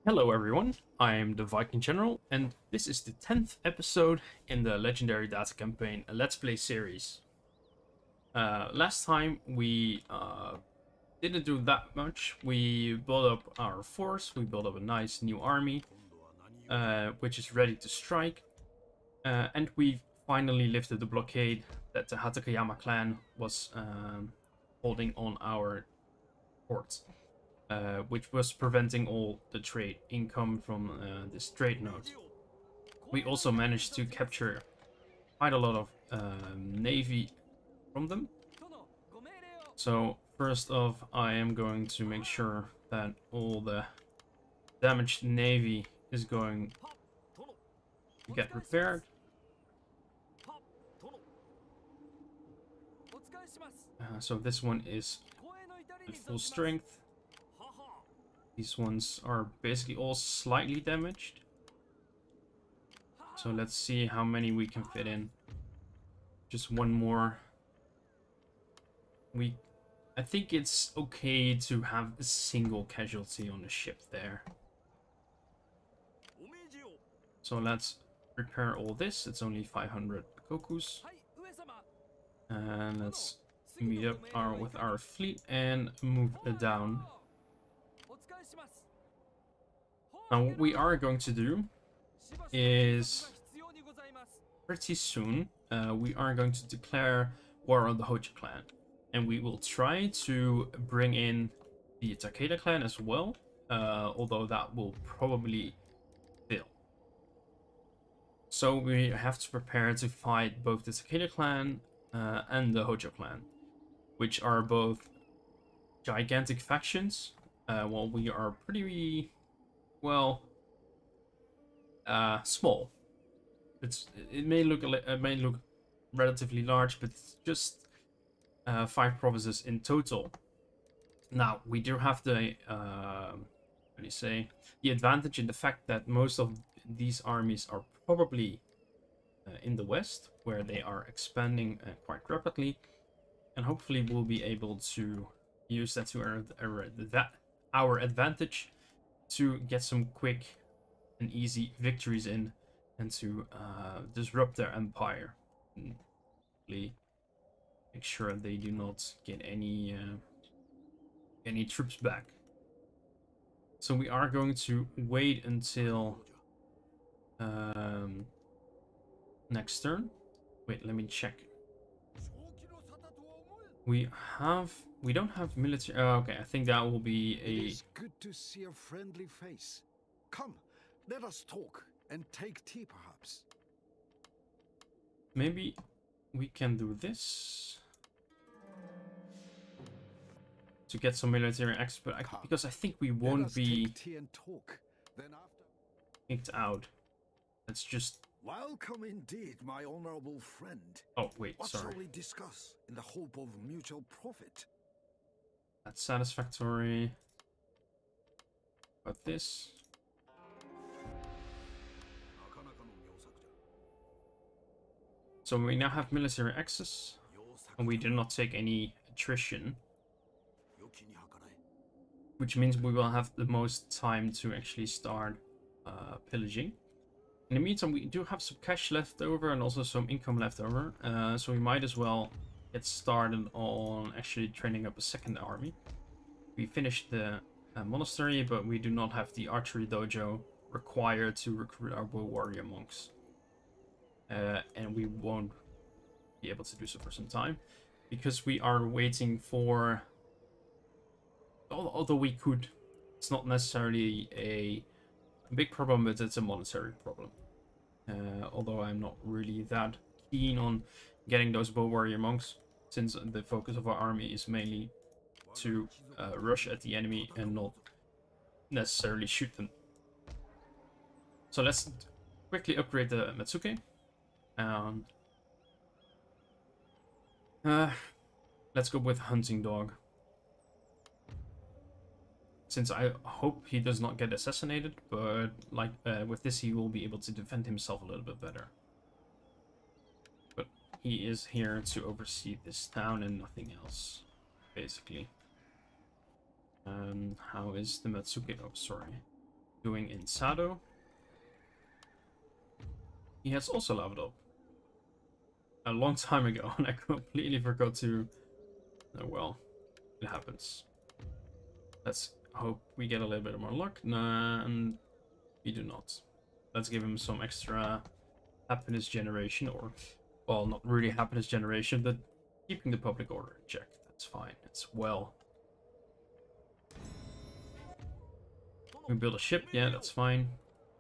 Hello everyone, I am the Viking General, and this is the 10th episode in the Legendary Data Campaign Let's Play series. Last time we didn't do that much. We built up our force, we built up a nice new army, which is ready to strike, and we finally lifted the blockade that the Takeda Clan was holding on our ports. Which was preventing all the trade income from this trade node. We also managed to capture quite a lot of navy from them. So first off, I am going to make sure that all the damaged navy is going to get repaired. So this one is at full strength. These ones are basically all slightly damaged. So let's see how many we can fit in. Just one more. I think it's okay to have a single casualty on the ship there. So let's repair all this. It's only 500 kokus. And let's meet up with our fleet and move it down. Now what we are going to do is pretty soon we are going to declare war on the Hojo clan, and we will try to bring in the Takeda clan as well, although that will probably fail. So we have to prepare to fight both the Takeda clan and the Hojo clan, which are both gigantic factions. While we are pretty well small. It may look relatively large, but it's just 5 provinces in total. Now we do have the what do you say, the advantage in the fact that most of these armies are probably in the west, where they are expanding quite rapidly, and hopefully we'll be able to use that to our advantage to get some quick and easy victories in, and to disrupt their empire and make sure they do not get any troops back. So we are going to wait until next turn. Wait, let me check. We don't have military. Okay, I think that will be a. It's good to see a friendly face. Come, let us talk and take tea, perhaps. Maybe we can do this to get some military expert, because I think we won't be kicked out. Let's just. Welcome indeed, my honorable friend. Oh wait, what sorry. What shall we discuss in the hope of mutual profit? That's satisfactory. But this. So we now have military access, and we do not take any attrition, which means we will have the most time to actually start pillaging. In the meantime, we do have some cash left over and also some income left over, so we might as well get started on actually training up a second army. We finished the monastery, but we do not have the archery dojo required to recruit our bow warrior monks. And we won't be able to do so for some time, because we are waiting for... Although we could, it's not necessarily a big problem, but it's a monetary problem. Although I'm not really that keen on getting those bow warrior monks, since the focus of our army is mainly to rush at the enemy and not necessarily shoot them. So let's quickly upgrade the Matsuke. Let's go with hunting dog, since I hope he does not get assassinated, but like with this he will be able to defend himself a little bit better. But he is here to oversee this town and nothing else, basically. How is the Matsuke? Oh, sorry. doing in Sado. He has also leveled up a long time ago, and I completely forgot to... Oh well, it happens. Let's hope we get a little bit more luck. Nah, and we do not. Let's give him some extra happiness generation, or... Well, not really happiness generation, but keeping the public order in check. That's fine. It's well. We build a ship, yeah, that's fine.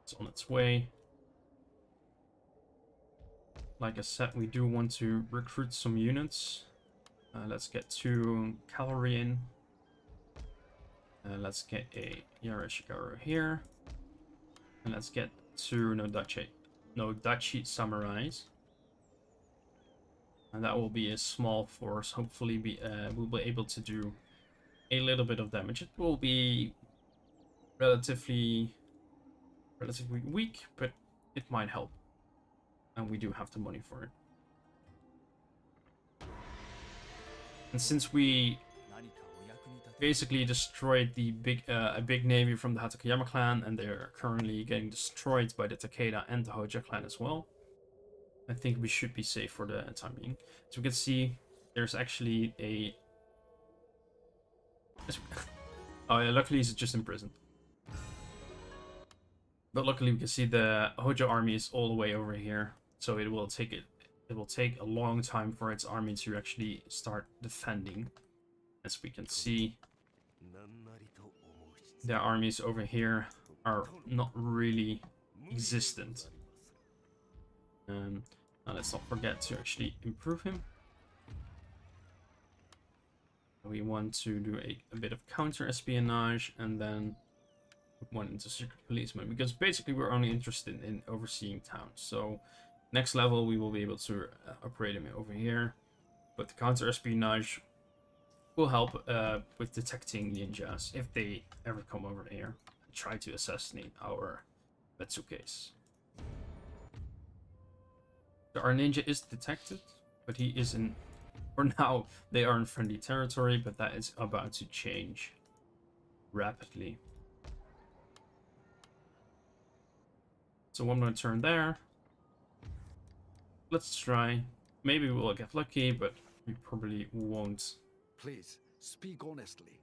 It's on its way. Like I said, we do want to recruit some units. Let's get 2 cavalry in. Let's get a Yaroshigaru here. And let's get 2 Nodachi samurais. And that will be a small force. Hopefully we'll be able to do a little bit of damage. It will be relatively weak, but it might help. And we do have the money for it. And since we basically destroyed the a big navy from the Takeda Clan, and they're currently getting destroyed by the Takeda and the Hojo Clan as well, I think we should be safe for the time being. So we can see there's actually a... Oh yeah, luckily he's just imprisoned. But luckily we can see the Hojo army is all the way over here. So it will take a long time for its army to actually start defending. As we can see, their armies over here are not really existent. Now let's not forget to actually improve him. We want to do a bit of counter-espionage, and then put one into secret policeman, because basically we're only interested in overseeing towns. So next level we will be able to operate him over here, but the counter-espionage will help with detecting ninjas if they ever come over here and try to assassinate our Betsukes. So our ninja is detected, but he is in... For now, they are in friendly territory, but that is about to change rapidly. So one more turn there. Let's try. Maybe we'll get lucky, but we probably won't. Please, speak honestly.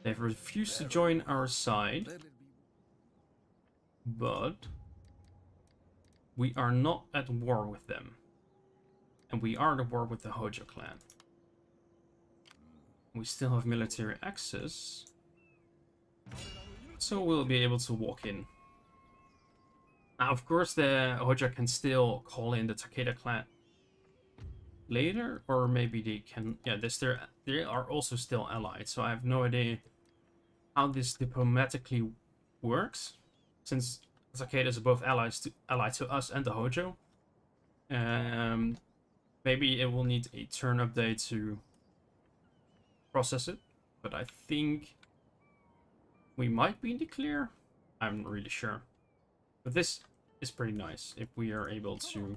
They've refused to join our side, but we are not at war with them. And we are at war with the Hojo clan. We still have military access, so we'll be able to walk in. Now, of course, the Hojo can still call in the Takeda clan later, or maybe they can... Yeah, they are also still allied, so I have no idea how this diplomatically works, since Takeda is both allied to us and the Hojo. Maybe it will need a turn update to process it, but I think we might be in the clear. I'm not really sure. But this is pretty nice if we are able to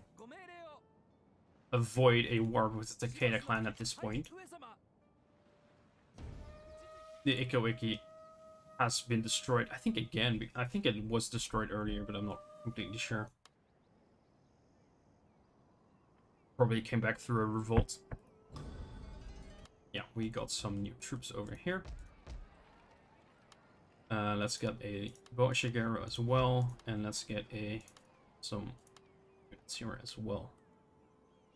avoid a war with the Takeda clan at this point. The Iko-Iki has been destroyed. I think again. I think it was destroyed earlier, but I'm not completely sure. Probably came back through a revolt. Yeah, we got some new troops over here. Let's get a Shigeru as well, and let's get some units here as well.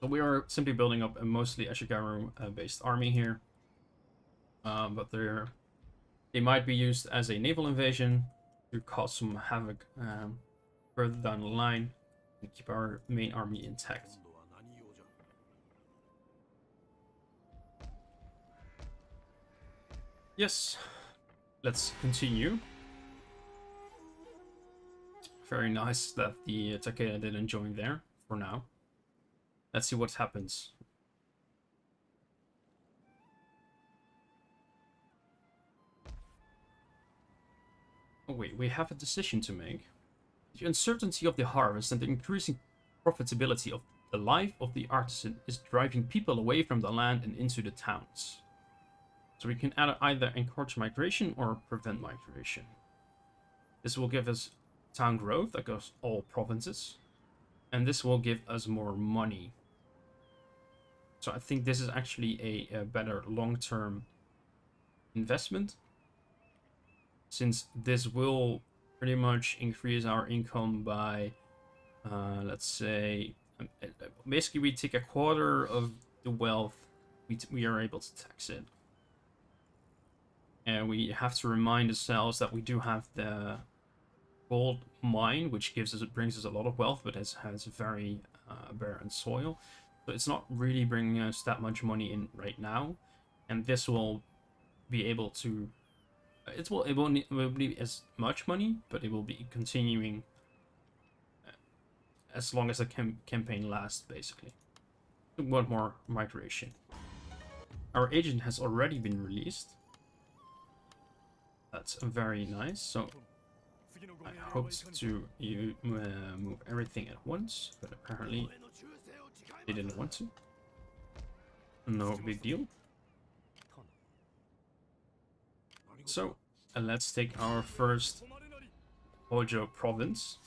So we are simply building up a mostly Ashigaru based army here, but they might be used as a naval invasion to cause some havoc further down the line and keep our main army intact. Yes, let's continue. Very nice that the Takeda didn't join there for now. Let's see what happens. Oh wait, we have a decision to make. The uncertainty of the harvest and the increasing profitability of the life of the artisan is driving people away from the land and into the towns. So we can either encourage migration or prevent migration. This will give us town growth across all provinces, and this will give us more money. So I think this is actually a better long-term investment, since this will pretty much increase our income by, let's say, basically we take a quarter of the wealth, we are able to tax it. And we have to remind ourselves that we do have the gold mine, which brings us a lot of wealth, but has very barren soil. So it's not really bringing us that much money in right now. And this will be able to... it won't be as much money, but it will be continuing as long as the campaign lasts, basically. One more migration. Our agent has already been released. That's very nice. So I hoped to move everything at once, but apparently they didn't want to. No big deal. So let's take our first Hojo province.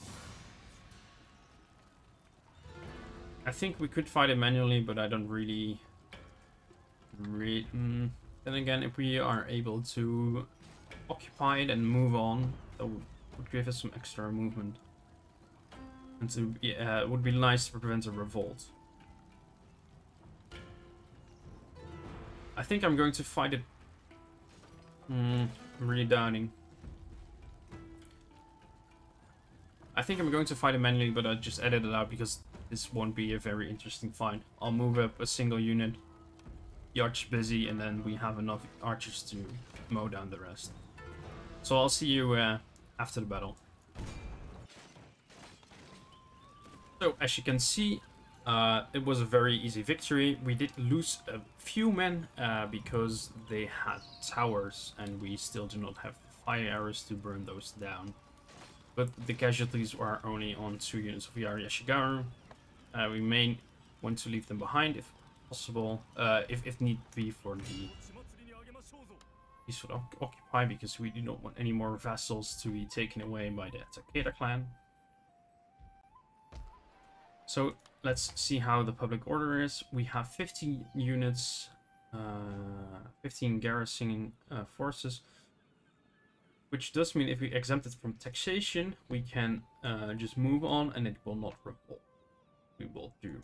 I think we could fight it manually, but I don't really... Then again, if we are able to occupy it and move on, that would give us some extra movement. And so, yeah, it would be nice to prevent a revolt. I think I'm going to fight it. I'm really doubting. I think I'm going to fight it manually, but I just edited it out because this won't be a very interesting fight. I'll move up a single unit, the archer's busy, and then we have enough archers to mow down the rest. So I'll see you after the battle. So as you can see, it was a very easy victory. We did lose a few men because they had towers, and we still do not have fire arrows to burn those down. But the casualties are only on 2 units of Yashigaru. We may want to leave them behind if possible, if need be, for the peaceful occupy, because we do not want any more vassals to be taken away by the Takeda Clan. So let's see how the public order is. We have 15 units, 15 garrisoning forces, which does mean if we exempt it from taxation, we can just move on and it will not revolt. We will do.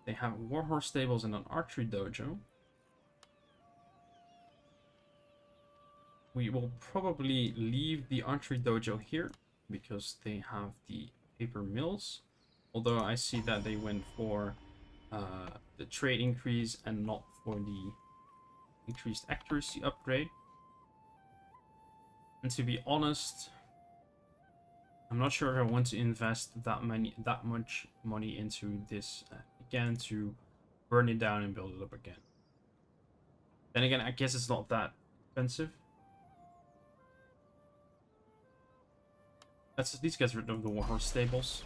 They have warhorse stables and an archery dojo. We will probably leave the archery dojo here because they have the paper mills. Although I see that they went for the trade increase and not for the increased accuracy upgrade. And to be honest, I'm not sure if I want to invest that much money into this again to burn it down and build it up again. Then again, I guess it's not that expensive. Let's at least get rid of the warhorse stables.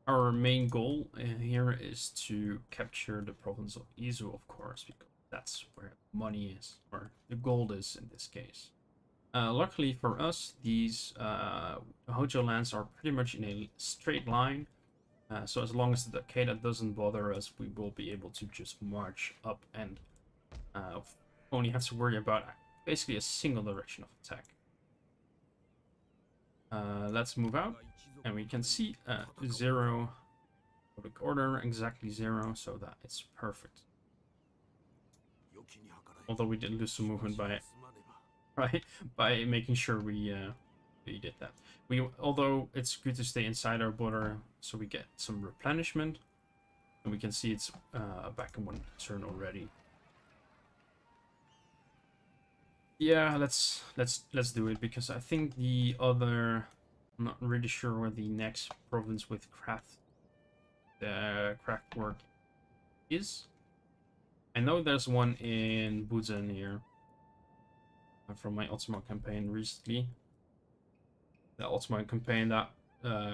Our main goal here is to capture the province of Izu, of course, because that's where money is, or the gold is in this case. Luckily for us, these Hojo lands are pretty much in a straight line. So as long as the Takeda doesn't bother us, we will be able to just march up and only have to worry about basically a single direction of attack. Let's move out, and we can see 0 public order, exactly 0, so that it's perfect. Although we did lose some movement by making sure we did that. Although it's good to stay inside our border, so we get some replenishment, and we can see it's back in 1 turn already. Yeah, let's do it, because I think the other, I'm not really sure where the next province with craft work is. I know there's one in Buzen here from my Ultima campaign recently. The Ultima campaign that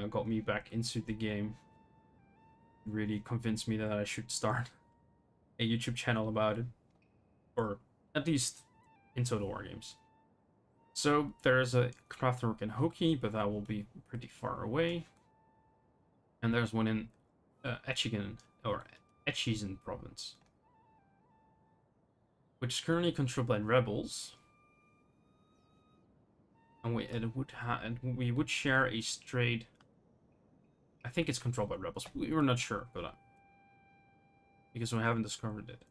got me back into the game really convinced me that I should start a YouTube channel about it, or at least in Total War games. So there's a craft work in Hoki, but that will be pretty far away. And there's one in Echigan, or Echizen province, which is currently controlled by rebels. And we would share a trade. I think it's controlled by rebels. We were not sure, but because we haven't discovered it.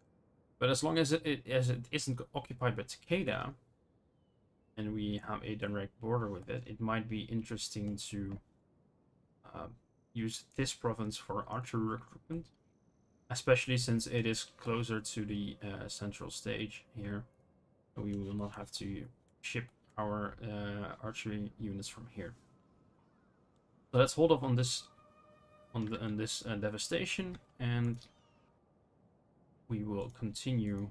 But as long as it isn't occupied by Takeda, and we have a direct border with it, it might be interesting to use this province for archery recruitment, especially since it is closer to the central stage here. We will not have to ship our archery units from here. So let's hold off on this devastation, and we will continue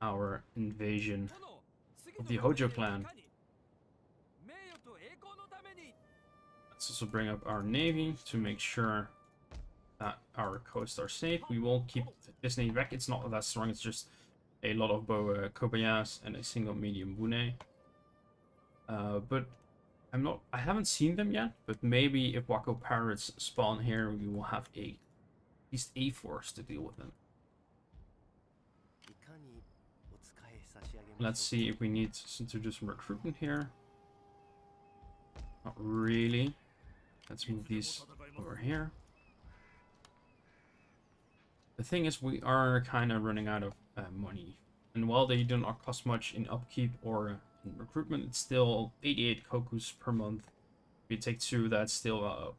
our invasion of the Hojo clan. Let's also bring up our navy to make sure that our coasts are safe. We will keep this navy back. It's not that strong. It's just a lot of kobayas and a single medium bune. But I haven't seen them yet. But maybe if Wako pirates spawn here, we will have at least a force to deal with them. Let's see if we need to do some recruitment here. Not really. Let's move these over here. The thing is, we are kind of running out of money. And while they do not cost much in upkeep or in recruitment, it's still 88 kokus per month. If we take 2, that's still,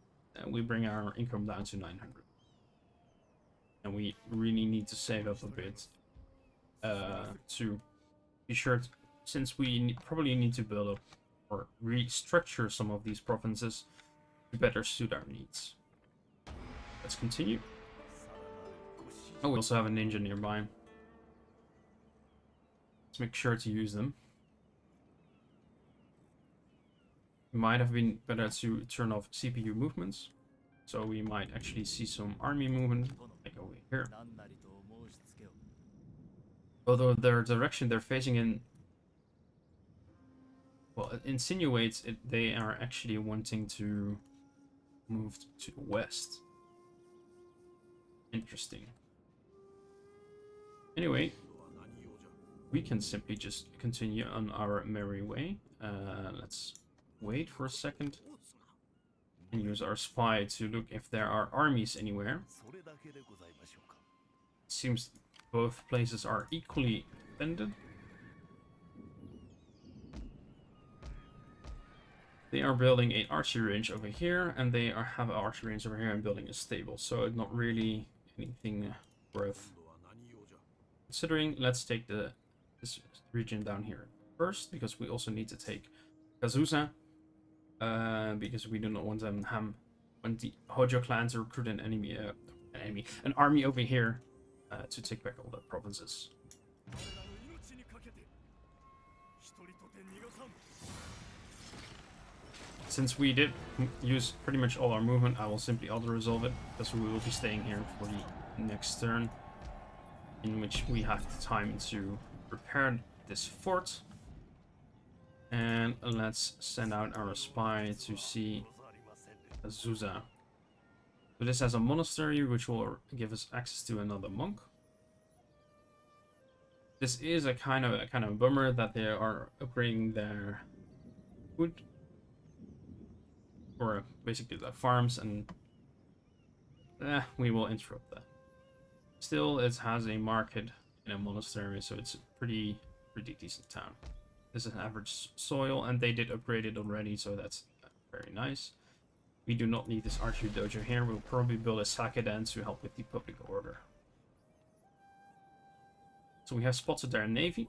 we bring our income down to 900. And we really need to save up a bit to be sure, since we probably need to build up or restructure some of these provinces to better suit our needs. Let's continue. Oh, we also have a ninja nearby. Let's make sure to use them. It might have been better to turn off CPU movements, so we might actually see some army movement, like over here. Although their direction they're facing in, well, it insinuates they are actually wanting to move to the west. Interesting. Anyway, we can simply just continue on our merry way. Let's wait for a second and use our spy to look if there are armies anywhere. It seems both places are equally defended. They are building an archery range over here, and they have an archery range over here and building a stable. So not really anything worth considering. Let's take this region down here first, because we also need to take Kazusa, because we do not want them when the Hojo clans recruit an army over here to take back all the provinces. Since we did use pretty much all our movement, I will simply auto-resolve it, because we will be staying here for the next turn, in which we have the time to repair this fort. And let's send out our spy to see Azusa. So this has a monastery, which will give us access to another monk. This is a kind of a bummer that they are upgrading their food, or basically their farms, and we will interrupt that. Still, it has a market in a monastery, so it's a pretty decent town. This is an average soil, and they did upgrade it already, so that's very nice. We do not need this archery dojo here. We'll probably build a Sakeden to help with the public order. So we have spotted their navy.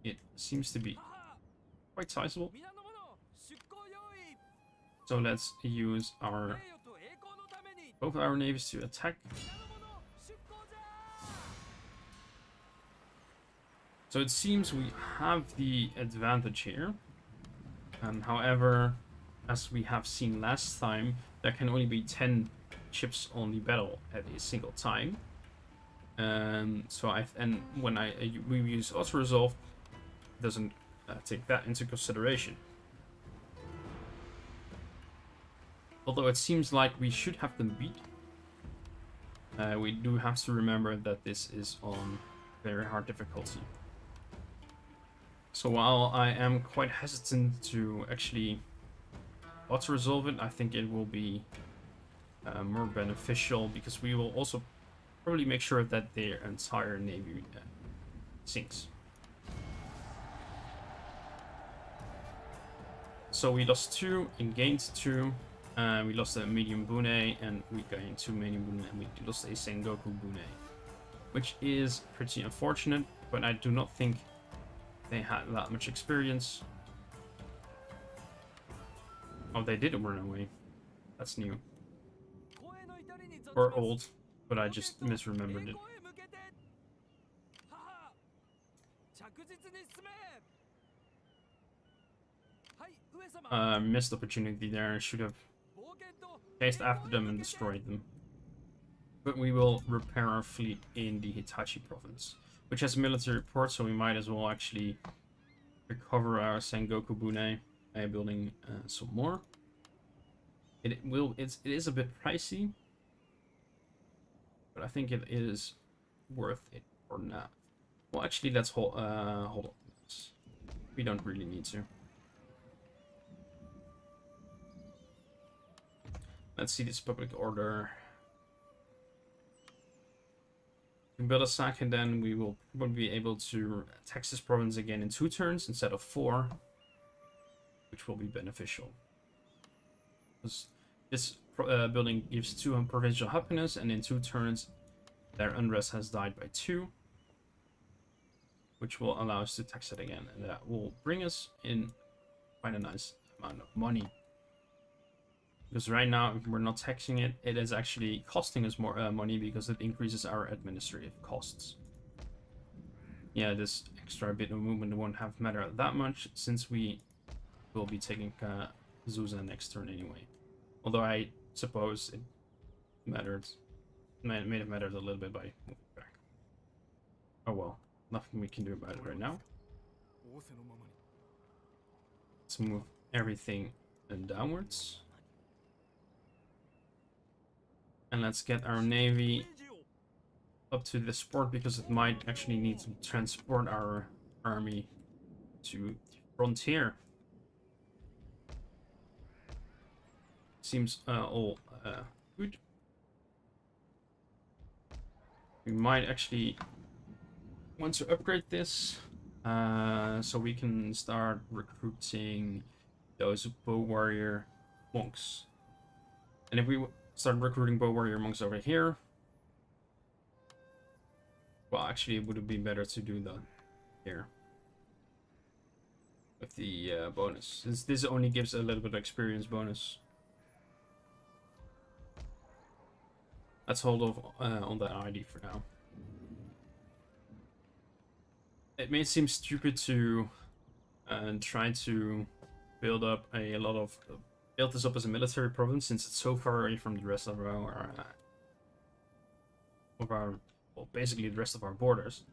It seems to be quite sizable. So let's use both our navies to attack. So it seems we have the advantage here. However, as we have seen last time, there can only be 10 chips only battle at a single time. So when we use auto resolve, it doesn't take that into consideration. Although it seems like we should have them beat, we do have to remember that this is on very hard difficulty. So while I am quite hesitant to actually auto-resolve it, I think it will be more beneficial, because we will also probably make sure that their entire navy sinks. So we lost 2 and gained 2. We lost a medium bune and we gained 2 medium bune, and we lost a Sengoku bune, which is pretty unfortunate, but I do not think they had that much experience. Oh, they did run away. That's new. Or old, but I just misremembered it. Missed opportunity there. I should have chased after them and destroyed them. But we will repair our fleet in the Hitachi province, which has a military port, so we might as well actually recover our Sengoku Bune by building some more. It is a bit pricey, but I think it is worth it or not. Well, actually, let's hold on. We don't really need to. Let's see this public order. We build a sack, and then we will probably be able to tax this province again in 2 turns instead of 4, which will be beneficial. This building gives 2 provincial happiness, and in 2 turns their unrest has died by 2, which will allow us to tax it again, and that will bring us in quite a nice amount of money. Because right now, if we're not taxing it, it is actually costing us more money, because it increases our administrative costs. Yeah, this extra bit of movement won't have matter that much, since we will be taking Zusa next turn anyway. Although I suppose it mattered, may have mattered a little bit by moving back. Oh well, nothing we can do about it right now. Let's move everything downwards. And let's get our navy up to this port, because it might actually need to transport our army to the frontier. Seems all good. We might actually want to upgrade this, so we can start recruiting those bow warrior monks. And if we start recruiting bow warrior monks over here, well, actually, it would be better to do that here with the bonus, since this only gives a little bit of experience bonus. Let's hold off on that ID for now. It may seem stupid to try to build up build this up as a military province, since it's so far away from the rest of our well, basically the rest of our borders.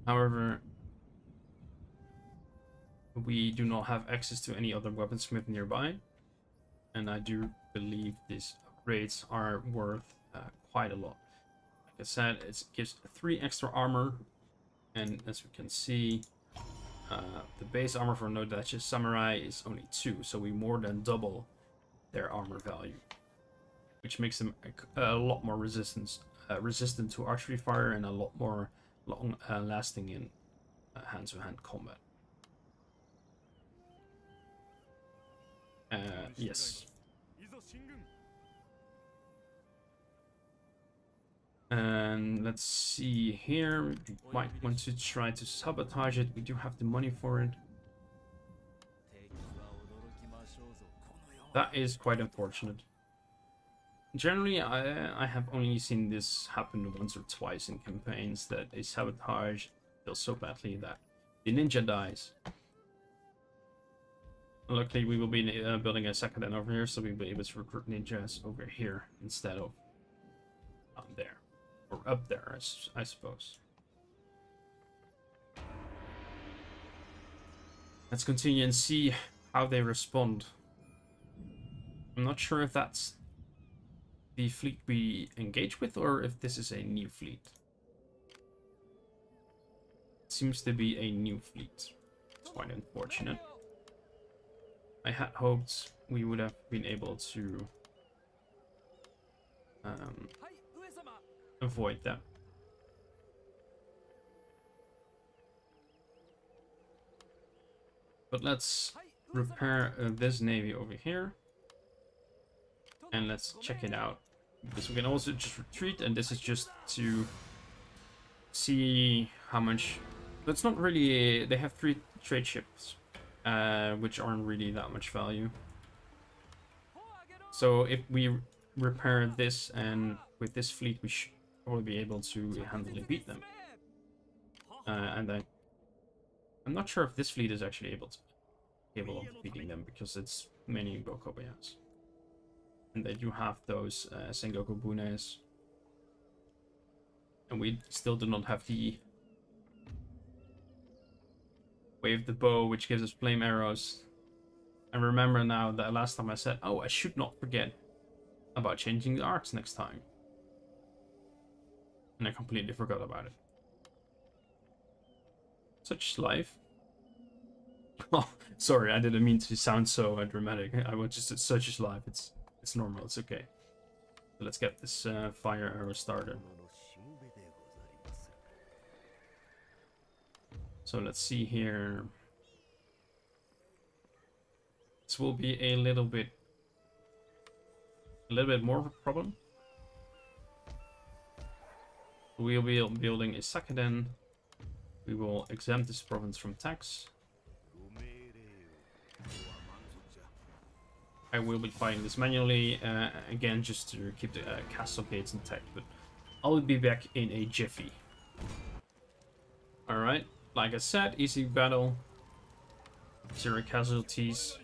However, we do not have access to any other weaponsmith nearby, and I do believe these upgrades are worth quite a lot. Like I said, it gives 3 extra armor, and as we can see, the base armor for No Duchess Samurai is only 2, so we more than double their armor value, which makes them a lot more resistant to archery fire, and a lot more lasting in hand-to-hand combat. Yes. And let's see here. We might want to try to sabotage it. We do have the money for it. That is quite unfortunate. Generally, I have only seen this happen once or twice in campaigns, that a sabotage feels so badly that the ninja dies. Luckily, we will be building a second den over here, so we'll be able to recruit ninjas over here instead of down there. Or up there, I suppose. Let's continue and see how they respond. I'm not sure if that's the fleet we engage with or if this is a new fleet. It seems to be a new fleet. It's quite unfortunate. I had hoped we would have been able to avoid that. But let's repair this navy over here. And let's check it out. Because we can also just retreat, and this is just to see how much... That's not really... They have 3 trade ships, which aren't really that much value. So if we repair this, and with this fleet, we should probably be able to handily beat them. And I'm not sure if this fleet is actually capable of beating them, because it's many Gokobayas. And they do have those Sengoku Bunes. And we still do not have the Wave the Bow, which gives us flame arrows. And remember now that last time I said, oh, I should not forget about changing the arts next time. And I completely forgot about it. Such life. Oh, sorry, I didn't mean to sound so dramatic. I was just such is life. It's normal. It's okay. So let's get this fire arrow started. So let's see here. This will be a little bit more of a problem. We'll be building a Sakaden. We will exempt this province from tax. I will be fighting this manually, again, just to keep the castle gates intact, but I'll be back in a jiffy. Alright, like I said, easy battle. 0 casualties.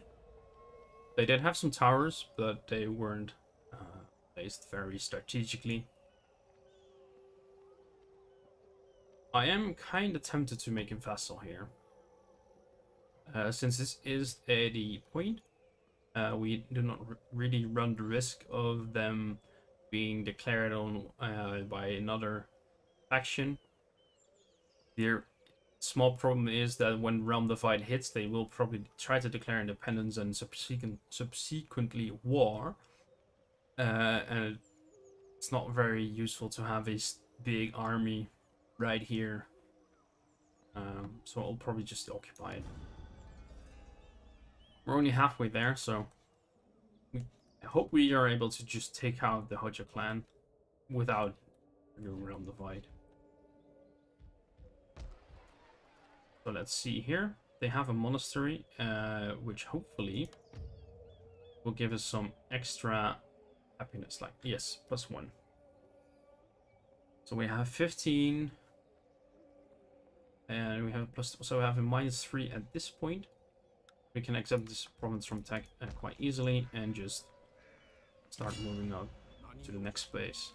They did have some towers, but they weren't placed very strategically. I am kind of tempted to make a vassal here. Since this is the point, we do not really run the risk of them being declared on by another faction. Their small problem is that when Realm Divide hits, they will probably try to declare independence and subsequently war. And it's not very useful to have a big army right here. So I'll probably just occupy it. We're only halfway there, so I hope we are able to just take out the Hojo clan without the Realm Divide. So let's see here. They have a monastery, which hopefully will give us some extra happiness. Like, yes, +1. So we have 15. And we have so we have a -3 at this point. We can accept this province from tech quite easily and just start moving up to the next place.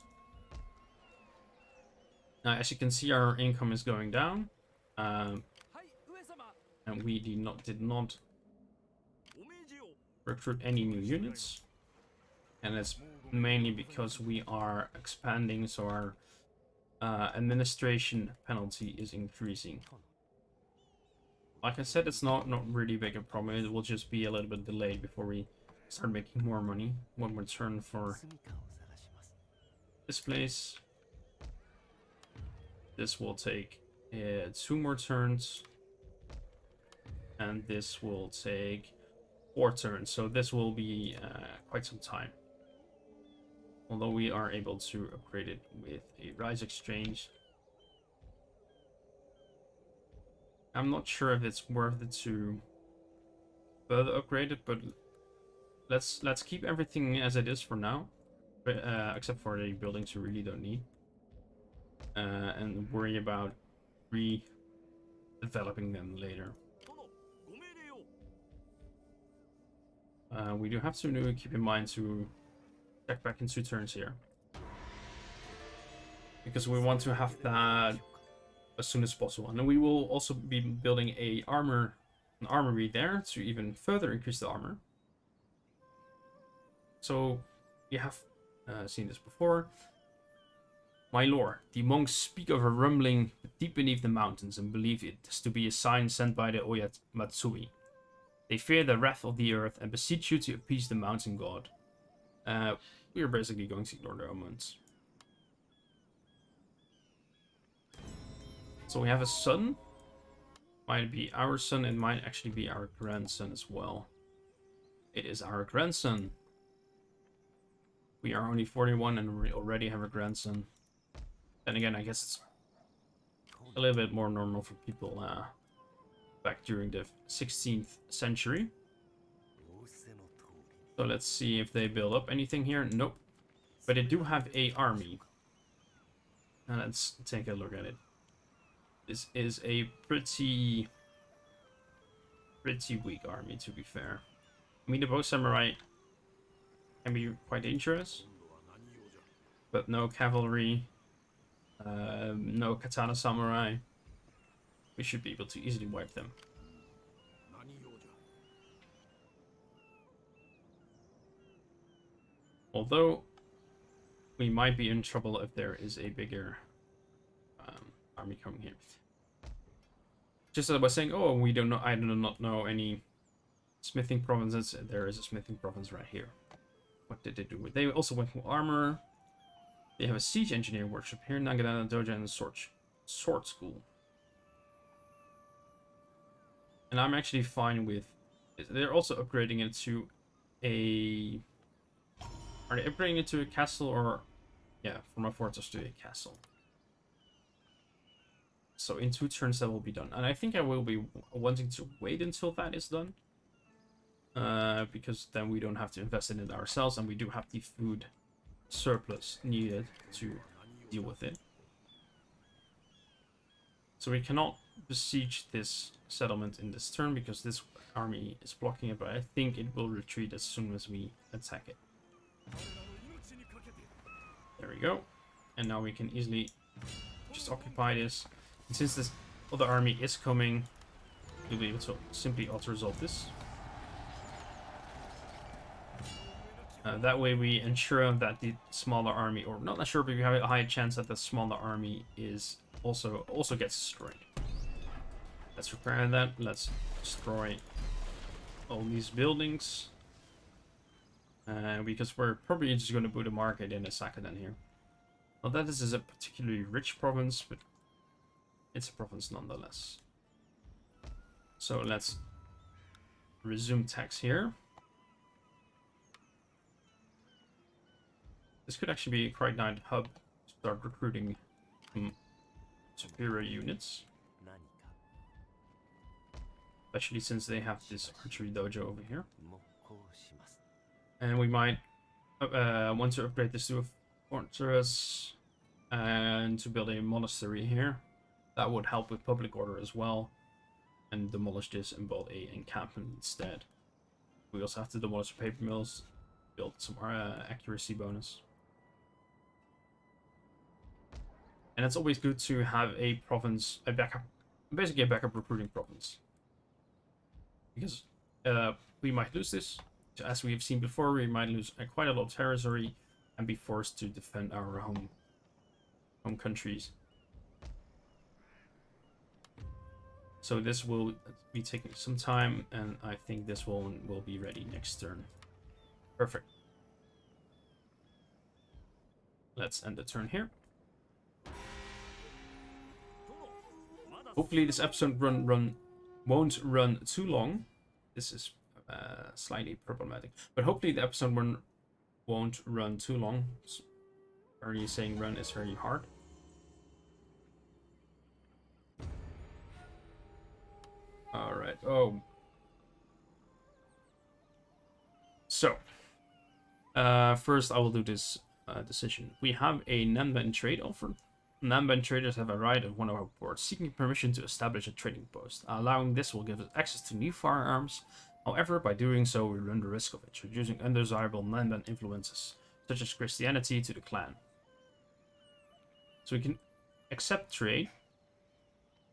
Now, as you can see, our income is going down, and we did not recruit any new units, and it's mainly because we are expanding, so our administration penalty is increasing. Like I said, it's not really big a problem. It will just be a little bit delayed before we start making more money. One more turn for this place. This will take 2 more turns. And this will take 4 turns. So this will be quite some time. Although we are able to upgrade it with a Rise Exchange. I'm not sure if it's worth it to further upgrade it, but let's keep everything as it is for now, except for the buildings we really don't need, and worry about redeveloping them later. We do have to keep in mind to check back in 2 turns here. because we want to have that as soon as possible. And then we will also be building an armory there to even further increase the armor. So you have seen this before. My lord, the monks speak of a rumbling deep beneath the mountains and believe it to be a sign sent by the Oyat Matsui. They fear the wrath of the earth and beseech you to appease the mountain god. We are basically going to ignore their omens. So we have a son. Might be our son, it might actually be our grandson as well. It is our grandson. We are only 41 and we already have a grandson. Then again, I guess it's a little bit more normal for people back during the 16th century. So let's see if they build up anything here. Nope. But they do have a army. Now let's take a look at it. This is a pretty weak army, to be fair. I mean, the bow samurai can be quite dangerous, but no cavalry, no katana samurai. We should be able to easily wipe them. Although we might be in trouble if there is a bigger army coming here. Just as I was saying, oh, we don't know. I do not know any smithing provinces. There is a smithing province right here. What did they do? They also went for armor. They have a siege engineer workshop here, Nagana Dojo, and sword school. And I'm actually fine with. They're also upgrading it to a. Are they upgrading it to a castle or? Yeah, from a fortress to a castle. So in 2 turns that will be done. And I think I will be wanting to wait until that is done. Because then we don't have to invest in it ourselves, and we do have the food surplus needed to deal with it. So we cannot besiege this settlement in this turn because this army is blocking it, but I think it will retreat as soon as we attack it. There we go. And now we can easily just occupy this. And since this other army is coming, we'll be able to simply auto-resolve this. That way we ensure that the smaller army, or not sure, but we have a high chance that the smaller army is also gets destroyed. Let's repair that. Let's destroy all these buildings. Because we're probably just going to put a market in a second in here. Not that this is a particularly rich province, but it's a province nonetheless. So let's resume tax here. This could actually be a quite nice hub to start recruiting superior units. Especially since they have this archery dojo over here. And we might want to upgrade this to a fortress and to build a monastery here. That would help with public order as well. And demolish this and build a encampment instead. We also have to demolish the paper mills, build some accuracy bonus. And it's always good to have a province, a backup, basically a backup recruiting province. Because we might lose this. As we have seen before, we might lose quite a lot of territory and be forced to defend our home countries. So this will be taking some time, and I think this one will be ready next turn. Perfect. Let's end the turn here. Hopefully this episode won't run too long. This is slightly problematic, but hopefully the episode won't run too long. Already saying run is very hard. All right. Oh. So, first I will do this decision. We have a Nanban trade offer. Nanban traders have arrived at one of our ports, seeking permission to establish a trading post. Allowing this will give us access to new firearms. However, by doing so, we run the risk of introducing undesirable Nanban influences, such as Christianity, to the clan. So we can accept trade.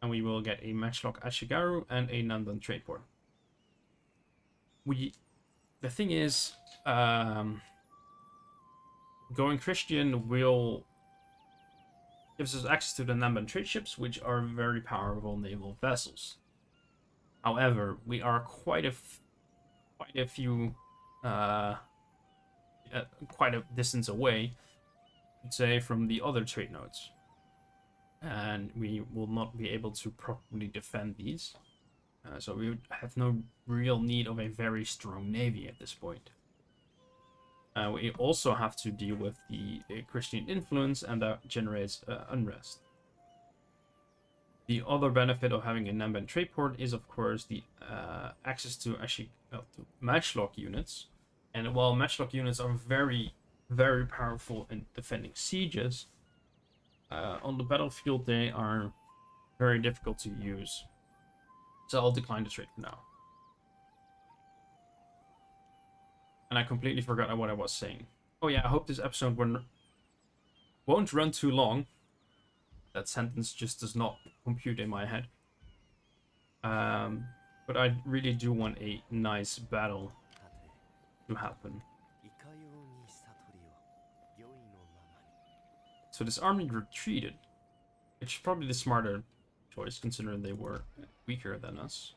And we will get a matchlock Ashigaru and a Nanban trade port. The thing is, going Christian gives us access to the Nanban trade ships, which are very powerful naval vessels. However, we are quite a distance away, I'd say, from the other trade nodes. And we will not be able to properly defend these. So we would have no real need of a very strong navy at this point. We also have to deal with the Christian influence, and that generates unrest. The other benefit of having a Nanban trade port is, of course, the access to matchlock units. And while matchlock units are very, very powerful in defending sieges, on the battlefield they are very difficult to use. So I'll decline the trade for now. And I completely forgot what I was saying. Oh yeah, I hope this episode won't run too long. That sentence just does not compute in my head. But I really do want a nice battle to happen. So this army retreated, which is probably the smarter choice, considering they were weaker than us.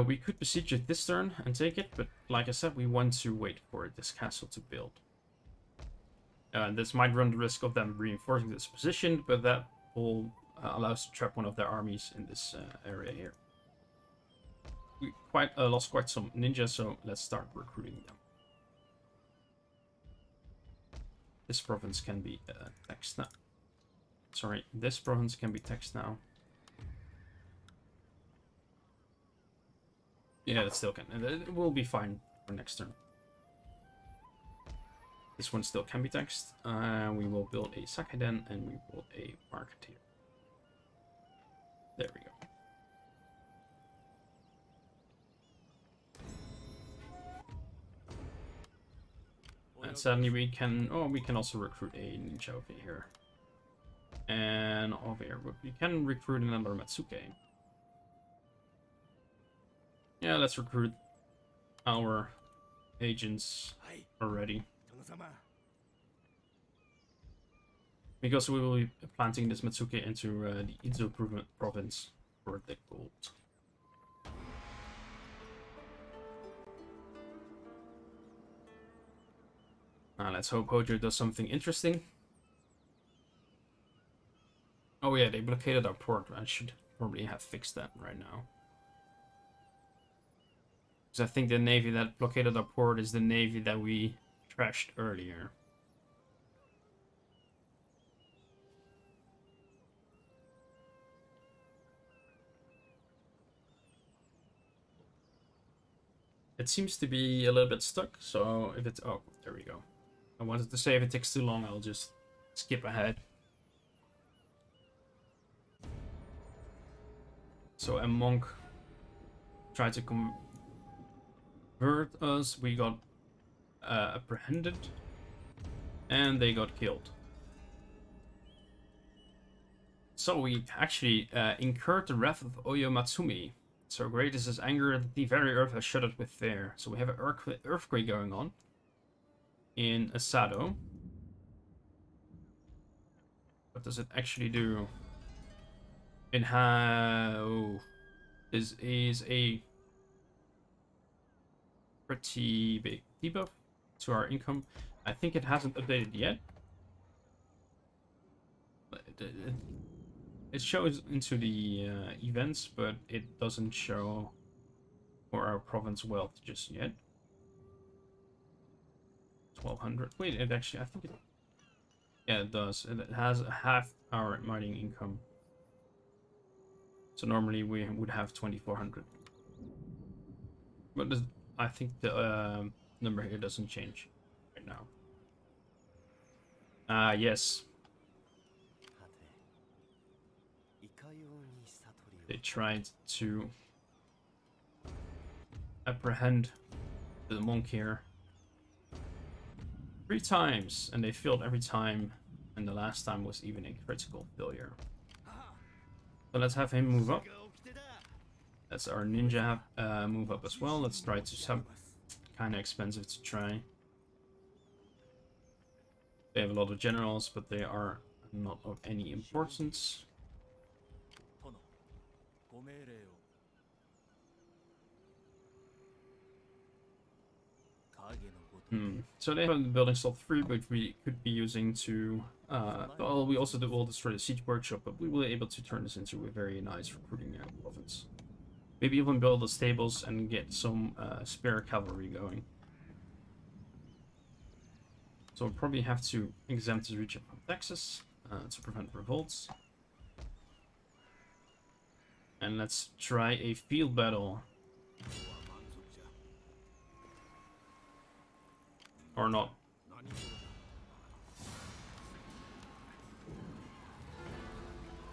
We could besiege it this turn and take it, but like I said, we want to wait for this castle to build. This might run the risk of them reinforcing this position, but that will allow us to trap one of their armies in this area here. We lost quite some ninjas, so let's start recruiting them. This province can be taxed now. Sorry, this province can be taxed now. Yeah, it still can. It will be fine for next turn. This one still can be taxed. We will build a Sakiden and we build a marketeer. There we go. And suddenly we can also recruit a ninja over here. And over here, we can recruit another Matsuke. Yeah, let's recruit our agents already. Because we will be planting this Matsuke into the Izu province for the gold. Let's hope Hojo does something interesting. Oh yeah, they blockaded our port. I should probably have fixed that right now. Because I think the navy that blockaded our port is the navy that we trashed earlier. It seems to be a little bit stuck, so if it's... Oh, there we go. I wanted to say if it takes too long, I'll just skip ahead. So a monk tried to convert us. We got apprehended. And they got killed. So we actually incurred the wrath of Oyo Matsumi. So great is his anger that the very earth has shuddered with fear. So we have an earthquake going on in Asado. What does it actually do? It this is a pretty big debuff to our income. I think it hasn't updated yet. It shows into the events, but it doesn't show for our province wealth just yet. 1200. Wait, it actually, I think it... Yeah, it does. It has half our mining income. So normally we would have 2400. But I think the number here doesn't change right now. Yes. They tried to apprehend the monk here. 3 times, and they failed every time, and the last time was even a critical failure. So let's have him move up. That's our ninja move up as well. Let's try to sub. Kind of expensive to try. They have a lot of generals, but they are not of any importance. So they have the building slot 3, but we could be using to... well, we also will destroy the siege workshop, but we will be able to turn this into a very nice recruiting province. Maybe even build the stables and get some spare cavalry going. So we'll probably have to exempt this region from taxes to prevent revolts. And let's try a field battle. Or not.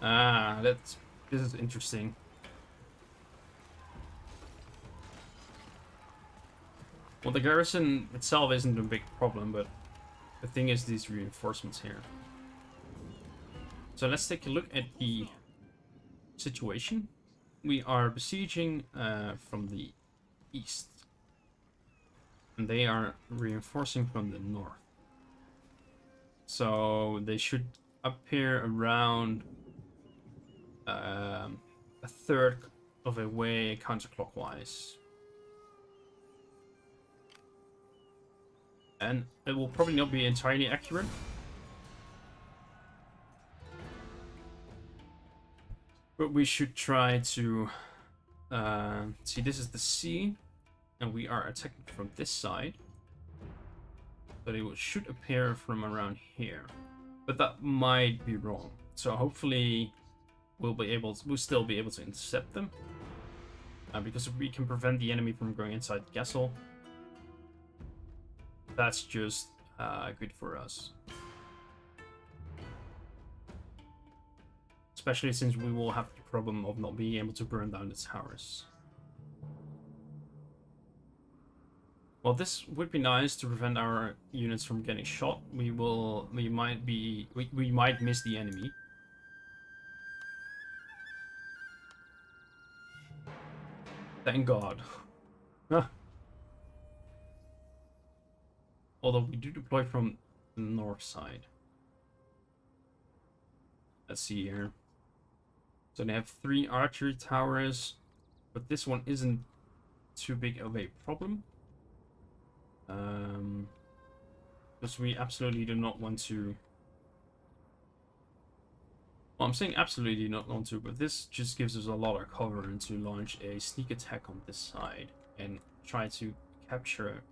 Ah, this is interesting. Well, the garrison itself isn't a big problem, but the thing is these reinforcements here. So let's take a look at the situation. We are besieging from the east. And they are reinforcing from the north. So they should appear around a third of a way counterclockwise. And it will probably not be entirely accurate. But we should try to... see, this is the sea. And we are attacking from this side. But it should appear from around here. But that might be wrong. So hopefully we'll still be able to intercept them. Because if we can prevent the enemy from going inside the castle, that's just good for us. Especially since we will have the problem of not being able to burn down the towers. Well, this would be nice to prevent our units from getting shot. We might miss the enemy. Thank God. Although we do deploy from the north side. Let's see here. So they have 3 archery towers, but this one isn't too big of a problem. Because we absolutely do not want to... Well, I'm saying absolutely do not want to, but this just gives us a lot of cover and to launch a sneak attack on this side and try to capture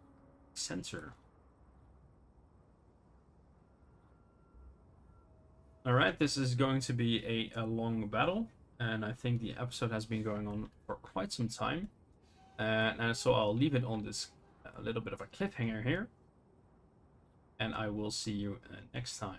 center. Alright, this is going to be a long battle, and I think the episode has been going on for quite some time. And so I'll leave it on this a little bit of a cliffhanger here. And I will see you next time.